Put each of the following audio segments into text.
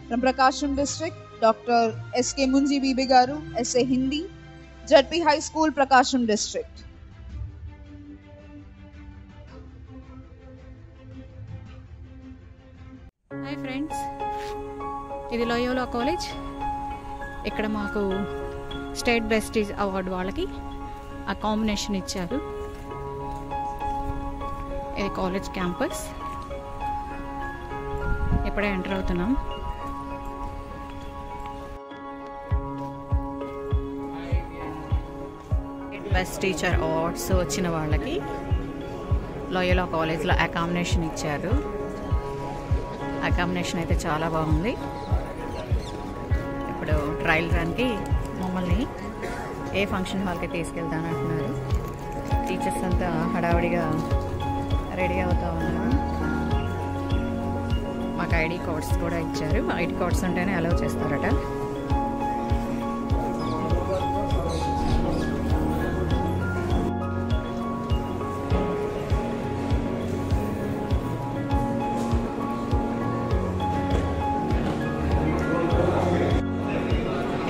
From Prakasham district, Dr. S.K. Munji Bibi Garu, SA Hindi, JP High School, Prakasham district. Hi friends, ఇది Loyola college. ఇక్కడ మాకు state prestige award వాళ్ళకి ఆ combination ఇచ్చారు. ఇది college campus. ఇప్పుడే enter అవుతున్నాం. బెస్ట్ టీచర్ అవార్డ్స్ వచ్చిన వాళ్ళకి లోయోలా కాలేజ్లో ఆ కాంబినేషన్ ఇచ్చారు. ఆ కాంబినేషన్ అయితే చాలా బాగుంది. ఇప్పుడు ట్రయల్ రన్కి మమ్మల్ని ఏ ఫంక్షన్ హాల్కి తీసుకెళ్తానంటున్నారు. టీచర్స్ అంతా హడావిడిగా రెడీ అవుతూ ఉన్నారు. మాకు ఐడి కార్డ్స్ కూడా ఇచ్చారు. ఐడి కార్డ్స్ ఉంటేనే అలౌ చేస్తారట.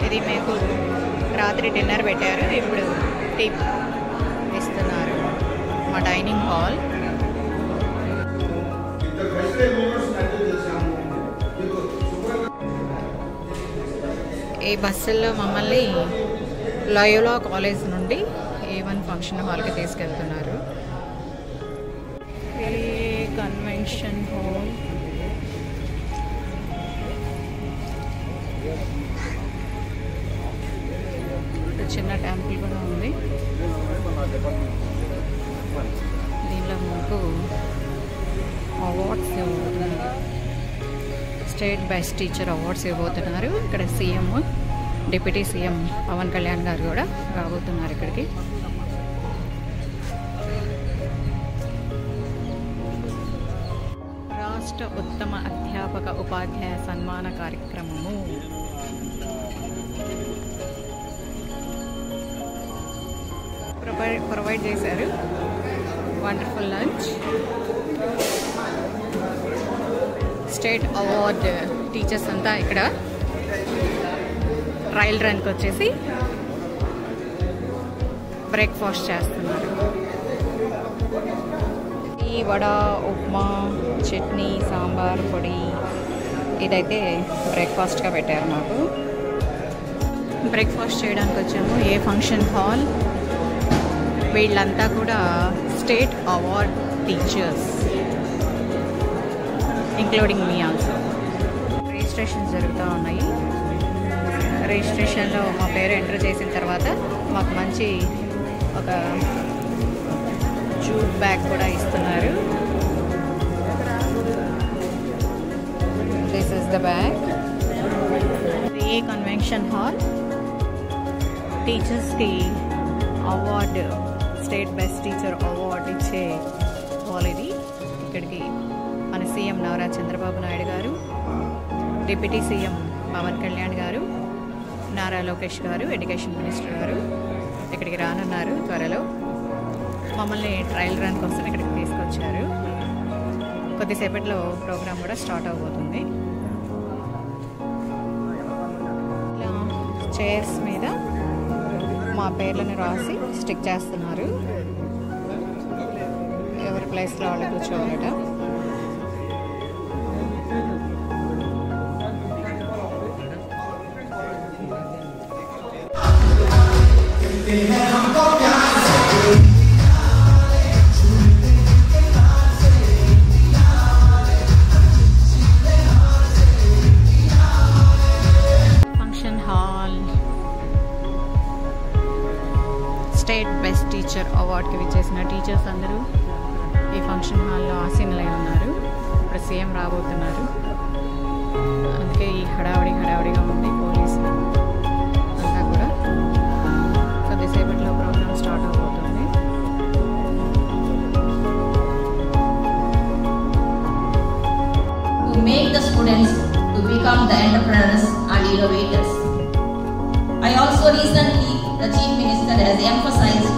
ఇది మీకు రాత్రి డిన్నర్ పెట్టారు. ఇప్పుడు టీ ఇస్తున్నారు. మా డైనింగ్ హాల్. ఈ బస్సుల్లో మమ్మల్ని లోయోలా కాలేజ్ నుండి A1 ఫంక్షన్ హాల్కి తీసుకెళ్తున్నారు. Convention hall. చిన్న టెంపుల్ కూడా ఉంది. దీనిలో మాకు అవార్డ్స్ ఇవ్వబోతున్నారు. స్టేట్ బెస్ట్ టీచర్ అవార్డ్స్ ఇవ్వబోతున్నారు. ఇక్కడ CM, deputy CM Pawan Kalyan గారు కూడా రాబోతున్నారు ఇక్కడికి. రాష్ట్ర ఉత్తమ అధ్యాపక ఉపాధ్యాయ సన్మాన కార్యక్రమము. ప్రొవైడ్ చేశారు. Wonderful lunch. State award teachers అంతా ఇక్కడ ట్రయల్ రన్కి వచ్చేసి బ్రేక్ఫాస్ట్ చేస్తున్నారు. ఈ వడ, ఉప్మా, చట్నీ, సాంబార్ పొడి ఇదైతే బ్రేక్ఫాస్ట్గా పెట్టారు మాకు. బ్రేక్ఫాస్ట్ చేయడానికి వచ్చాము. ఏ ఫంక్షన్ హాల్. వీళ్ళంతా కూడా state award teachers, including me also. Registrations జరుగుతూ ఉన్నాయి. రిజిస్ట్రేషన్లో మా పేరు ఎంటర్ చేసిన తర్వాత మాకు మంచి ఒక జూట్ బ్యాగ్ కూడా ఇస్తున్నారు. This is the bag. A convention hall. టీచర్స్కి award, state best teacher award ఇచ్చే హాల్ ఇది. ఇక్కడికి మన సీఎం నారా చంద్రబాబు నాయుడు గారు, డిప్యూటీ సీఎం పవన్ కళ్యాణ్ గారు, నారా లోకేష్ గారు, ఎడ్యుకేషన్ మినిస్టర్ గారు ఇక్కడికి రానున్నారు త్వరలో. మమ్మల్ని ట్రయల్ రన్ కోసం ఇక్కడికి తీసుకొచ్చారు. కొద్దిసేపట్లో ప్రోగ్రామ్ కూడా స్టార్ట్ అవబోతుంది. ఇలా చైర్స్ మీద మా పేర్లను రాసి స్టిక్ చేస్తున్నారు. ఎవరి ప్లేస్లో వాళ్ళు కూర్చోవాలట. Function hall. State best teacher అవార్డ్కి విచ్చేసిన టీచర్స్ అందరూ ఈ ఫంక్షన్ హాల్లో ఆసీనులై ఉన్నారు. ఇప్పుడు సీఎం రాబోతున్నారు. అందుకే ఈ హడావిడిగా ఉంది. పోలీసులు అంతా కూడా. కొద్దిసేపట్లో ప్రోగ్రామ్ స్టార్ట్ అవబోతుంది. To make the students to become the entrepreneurs and innovators. I also recently, the Chief Minister has emphasized